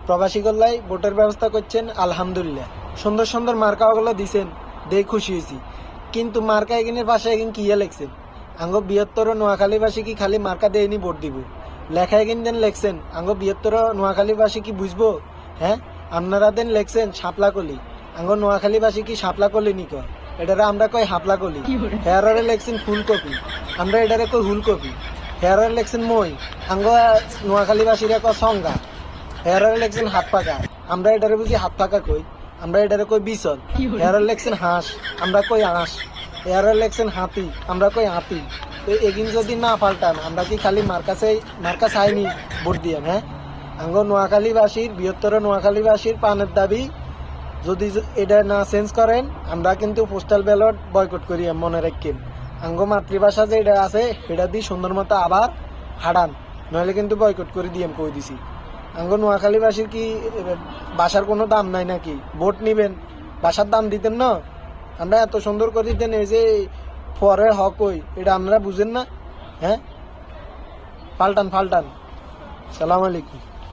প্রবাসী গল্লাই ভোটের ব্যবস্থা করছেন, আলহামদুলিল্লাহ। সুন্দর সুন্দর মার্কাগুলো দিছেন, দেখ খুশি হয়েছি। কিন্তু মার্কা এগিনের পাশে এগিন কি লেখছেন? আঙ্গ বৃহত্তর নোয়াখালীবাসী কি খালি মার্কা দেয়নি ভোট দিব? লেখা এগিন দেন লেখছেন আঙ্গ বৃহত্তর নোয়াখালীবাসী কি বুঝবো? হ্যাঁ, আপনারা দেন লেখছেন শাপলাকলি। আঙ্গ নোয়াখালীবাসী কি শাপলাকলি নিক? এটারে আমরা কই হাপলাকলি। হেয়ারে লেখছেন ফুলকপি, আমরা এটারে কই হুলকপি। হেয়ারে লেখছেন মই, আঙ্গ নোয়াখালীবাসীরা কয় সংজ্ঞা। হেয়ারে লেখছেন হাত পাকা, আমরা এটারে বুঝি হাত পাকা কই। আমরা এটারে কই বিচল। হেয়ারে লেখছেন হাঁস, আমরা কই হাঁস। হেয়ারে লেখছেন হাতি, আমরা কই হাতি। তো এগিন যদি না পাল্টান, আমরা কি খালি মার্কা চাইনি ভোট দিয়ে? হ্যাঁ, আঙ্গ নোয়াখালীবাসীর, বৃহত্তর নোয়াখালীবাসীর পানের দাবি যদি এটা না চেঞ্জ করেন, আমরা কিন্তু পোস্টাল ব্যালট বয়কট করি, মনে রাখেন। আঙ্গ মাতৃভাষা যে এটা আছে সেটা দিয়ে সুন্দর মতো আবার হাডান, নইলে কিন্তু বয়কট করে দিয়ে কই দিছি। আঙ্গ নোয়াখালীবাসীর কি বাসার কোনো দাম নাই নাকি? ভোট নিবেন, বাসার দাম দিতেন না? আমরা এত সুন্দর করে দিতেন, এই যে পরের হক হই, এটা আপনারা বুঝেন না? হ্যাঁ, পাল্টান। সালাম আলাইকুম।